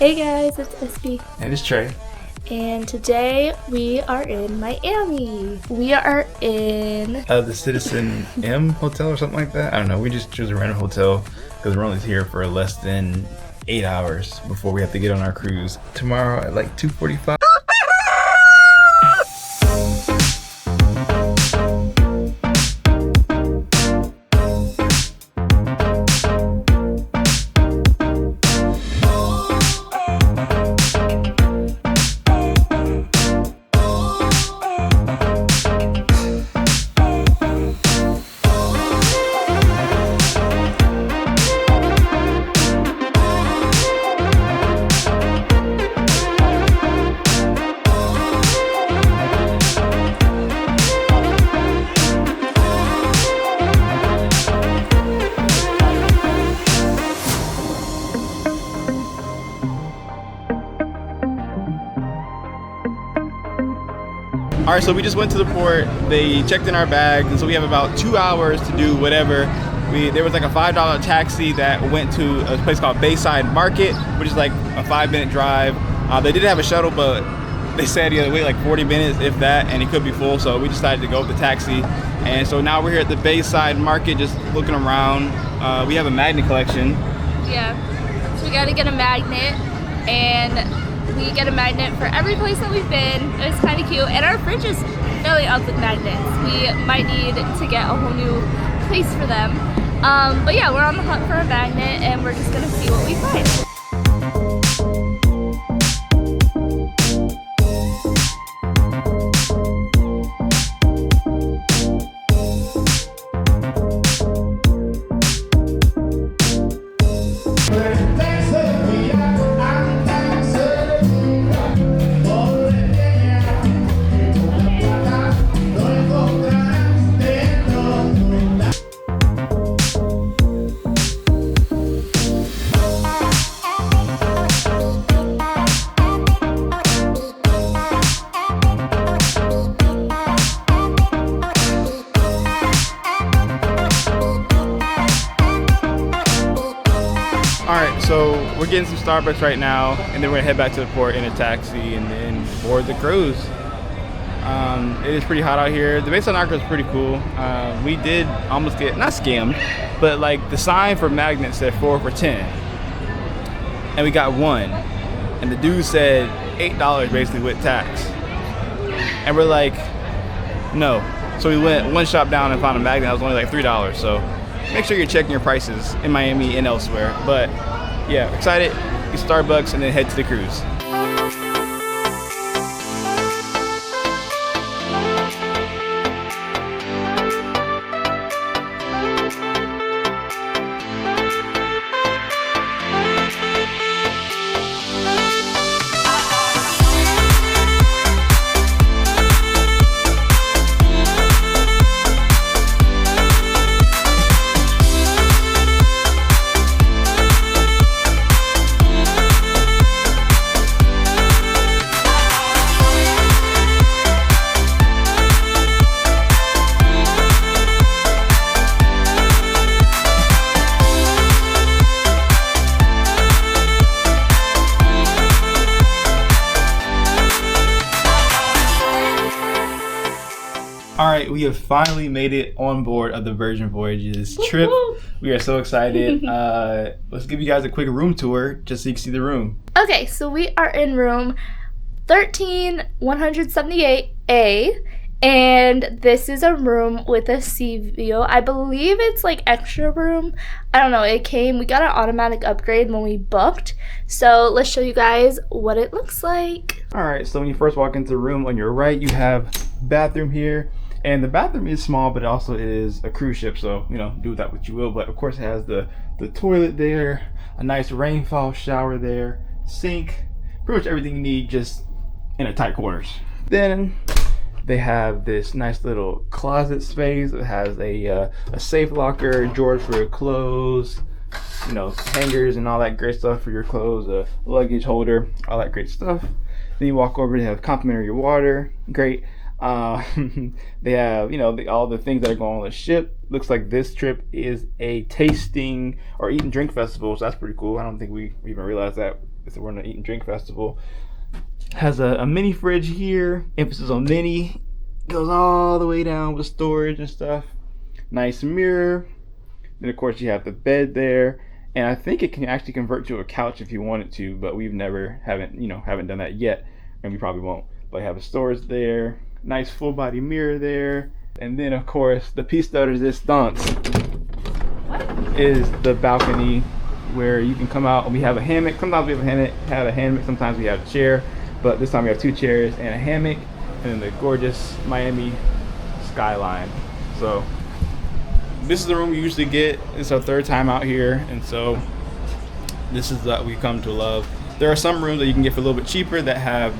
Hey guys, it's SB. And it's Trey. And today we are in Miami. We are in The CitizenM hotel or something like that. I don't know. We just chose a random hotel because we're only here for less than 8 hours before we have to get on our cruise tomorrow at like 2:45. All right, so we just went to the port. They checked in our bags, and so we have about 2 hours to do whatever. There was like a $5 taxi that went to a place called Bayside Market, which is like a 5-minute drive. They did have a shuttle, but they said you had to wait like 40 minutes, if that, and it could be full. So we decided to go with the taxi. And so now we're here at the Bayside Market, just looking around. We have a magnet collection. Yeah, so we gotta get a magnet, and we get a magnet for every place that we've been. It's kind of cute, and our fridge is really up with magnets. We might need to get a whole new place for them. But yeah, we're on the hunt for a magnet, and we're just gonna see what we find. Alright, so we're getting some Starbucks right now, and then we're gonna head back to the port in a taxi and then board the cruise. It is pretty hot out here. The Bayside Market is pretty cool. We did almost get, not scammed, but like the sign for magnets said 4 for $10. And we got one. And the dude said $8 basically with tax. And we're like, no. So we went one shop down and found a magnet that was only like $3. So make sure you're checking your prices in Miami and elsewhere. But yeah, excited, get Starbucks and then head to the cruise. All right, we have finally made it on board of the Virgin Voyages trip. We are so excited. Let's give you guys a quick room tour just so you can see the room. Okay, so we are in room 13178A, and this is a room with a sea view. I believe it's like extra room. I don't know, we got an automatic upgrade when we booked. So let's show you guys what it looks like. All right, so when you first walk into the room, on your right, you have bathroom here. And the bathroom is small, but it also is a cruise ship, so, you know, do with that what you will. But, of course, it has the toilet there, a nice rainfall shower there, sink, pretty much everything you need just in a tight quarters. Then they have this nice little closet space. It has a safe locker, drawers for your clothes, you know, hangers and all that great stuff for your clothes, a luggage holder, all that great stuff. Then you walk over, they have complimentary water, great. They have, you know, all the things that are going on the ship. Looks like this trip is a tasting or eat and drink festival, so that's pretty cool. I don't think we even realized that we're on an eat and drink festival. Has a mini fridge here, emphasis on mini. Goes all the way down with storage and stuff. Nice mirror. Then of course you have the bed there, and I think it can actually convert to a couch if you wanted to, but we've haven't done that yet, and we probably won't. But I have a storage there, nice full body mirror there, and then of course the piece de resistance is the balcony where you can come out and we have a hammock. Sometimes we have a hammock, sometimes we have a chair, but this time we have 2 chairs and a hammock, and then the gorgeous Miami skyline. So this is the room we usually get. It's our 3rd time out here, and so this is what we come to love. There are some rooms that you can get for a little bit cheaper that have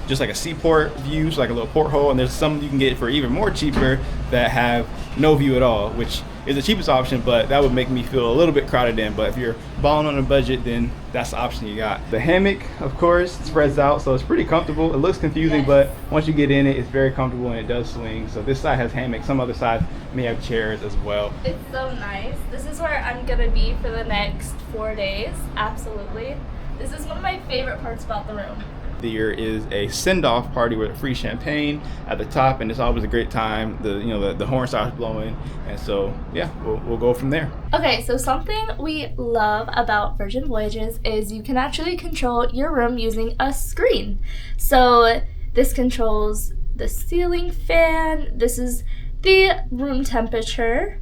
just like a seaport view, so like a little porthole, and there's some you can get for even more cheaper that have no view at all, which is the cheapest option, but that would make me feel a little bit crowded in. But if you're balling on a budget, then that's the option you got. The hammock, of course, spreads out, so it's pretty comfortable. It looks confusing, yes, but once you get in it, it's very comfortable and it does swing. So this side has hammocks, some other sides may have chairs as well. It's so nice. This is where I'm gonna be for the next 4 days, absolutely. This is one of my favorite parts about the room. There is a send-off party with free champagne at the top, and it's always a great time. The horn starts blowing, and so yeah, we'll go from there. Okay, so something we love about Virgin Voyages is you can actually control your room using a screen. So this controls the ceiling fan. This is the room temperature,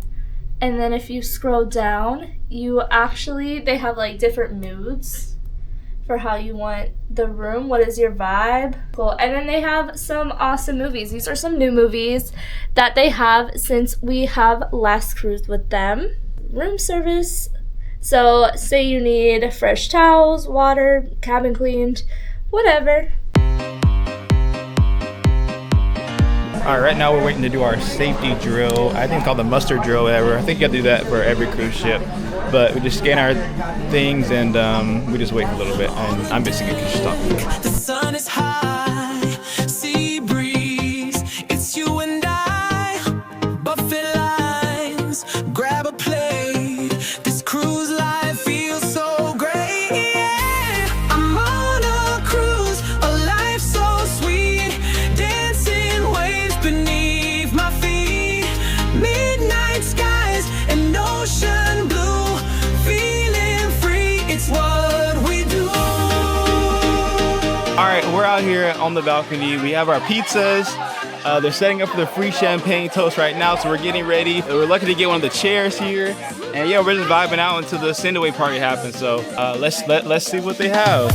and then if you scroll down, they have like different moods for how you want the room. What is your vibe? Cool. And then they have some awesome movies. These are some new movies that they have since we have last cruised with them. Room service. So say you need fresh towels, water, cabin cleaned, whatever. Alright, right now we're waiting to do our safety drill. I think it's called the mustard drill, whatever. I think you have to do that for every cruise ship. But we just scan our things and we just wait for a little bit. And I'm missing a stop. The sun is high, sea breeze. It's you and I, buffet lines. Grab a plate. This cruise life feels so great. Yeah, I'm on a cruise, a life so sweet. Dancing waves beneath my feet. Midnight skies and ocean blue. Alright, we're out here on the balcony. We have our pizzas. They're setting up for the free champagne toast right now, so we're getting ready. We're lucky to get one of the chairs here. And yeah, we're just vibing out until the send-away party happens. So let's see what they have.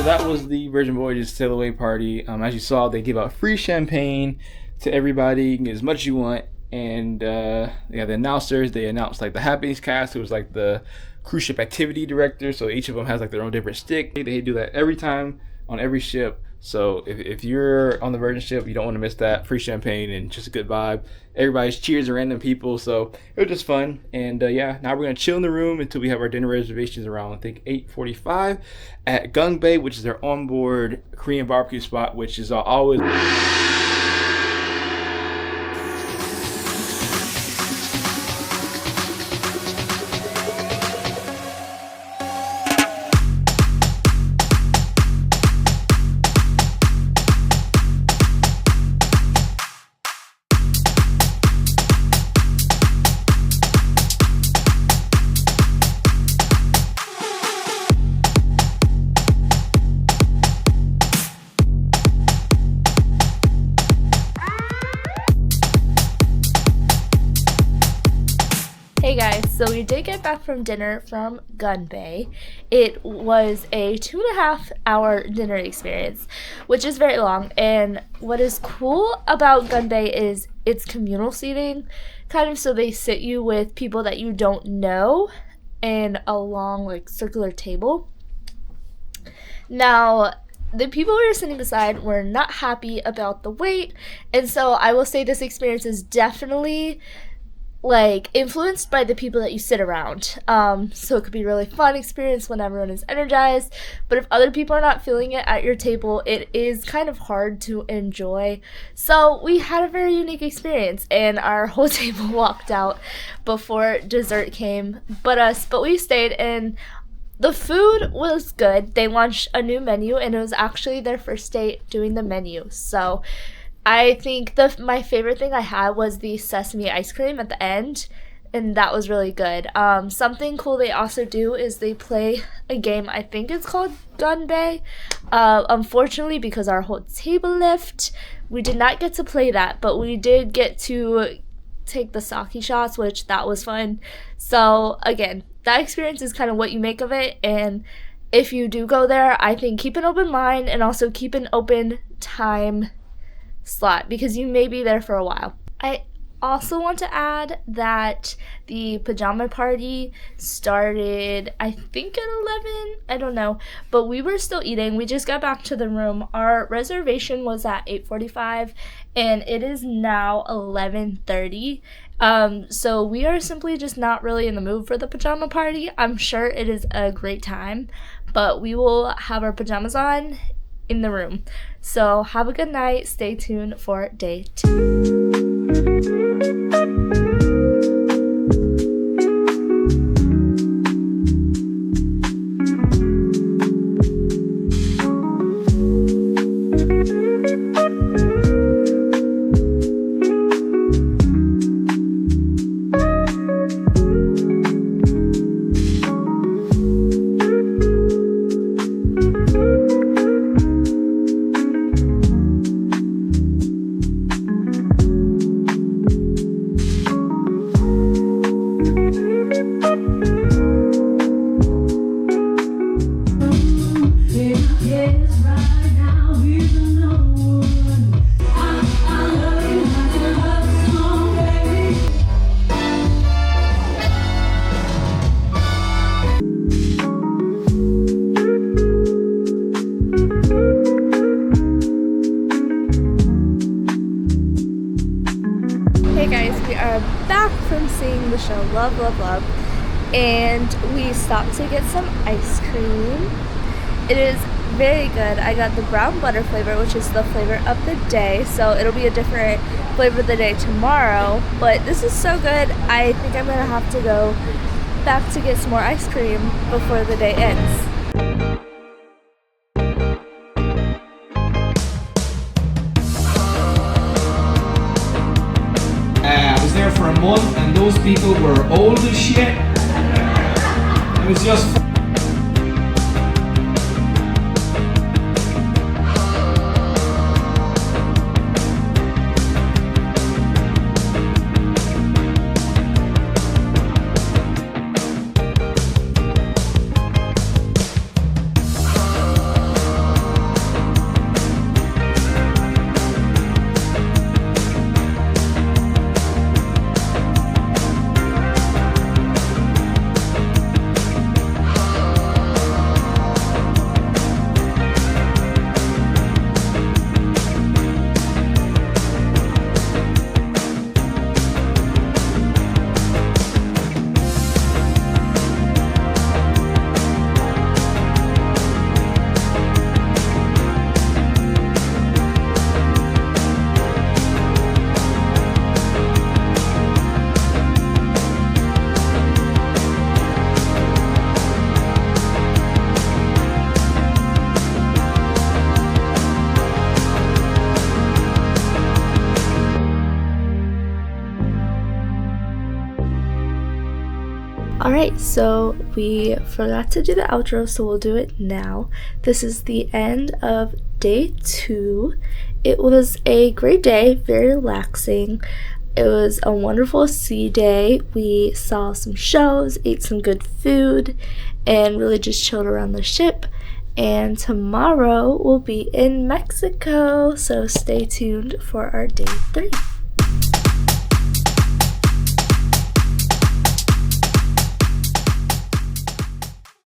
That was the Virgin Voyages sail away party. As you saw, they give out free champagne to everybody. You can get as much as you want. And the announcers, they announced like the Happiness cast, who was like the cruise ship activity director. So each of them has like their own different stick. They do that every time on every ship. So if you're on the Virgin ship, you don't want to miss that. Free champagne and just a good vibe. Everybody's cheers to random people. So it was just fun. And yeah, now we're going to chill in the room until we have our dinner reservations around, I think, 8:45 at Gun Bae, which is their onboard Korean BBQ spot, which is always... Hey guys, so we did get back from dinner from Gun Bae. It was a 2.5 hour dinner experience, which is very long. And what is cool about Gun Bae is it's communal seating, kind of, so they sit you with people that you don't know in a long like circular table. Now, the people we were sitting beside were not happy about the wait, and so I will say this experience is definitely like influenced by the people that you sit around. So it could be a really fun experience when everyone is energized, but if other people are not feeling it at your table, it is kind of hard to enjoy. So we had a very unique experience, and our whole table walked out before dessert came but us, but we stayed, and the food was good. They launched a new menu, and it was actually their first day doing the menu. So I think my favorite thing I had was the sesame ice cream at the end, and that was really good. Something cool they also do is they play a game, I think it's called Gun Bae. Unfortunately, because our whole table left, we did not get to play that, but we did get to take the sake shots, which that was fun. So again, that experience is kind of what you make of it, and if you do go there, I think keep an open mind and also keep an open time slot because you may be there for a while. I also want to add that the pajama party started, I think, at 11. I don't know, but we were still eating. We just got back to the room. Our reservation was at 8:45 and it is now 11:30. So we are simply just not really in the mood for the pajama party. I'm sure it is a great time, but we will have our pajamas on in the room. So have a good night. Stay tuned for day 2. Hey guys, we are back from seeing the show Love, Love, Love, and we stopped to get some ice cream. It is very good. I got the brown butter flavor, which is the flavor of the day, so it'll be a different flavor of the day tomorrow, but this is so good. I think I'm gonna have to go back to get some more ice cream before the day ends. I was there for a month and those people were old as shit. It was just Alright, so we forgot to do the outro, so we'll do it now. This is the end of day 2. It was a great day, very relaxing. It was a wonderful sea day. We saw some shows, ate some good food, and really just chilled around the ship. And tomorrow we'll be in Mexico, so stay tuned for our day 3.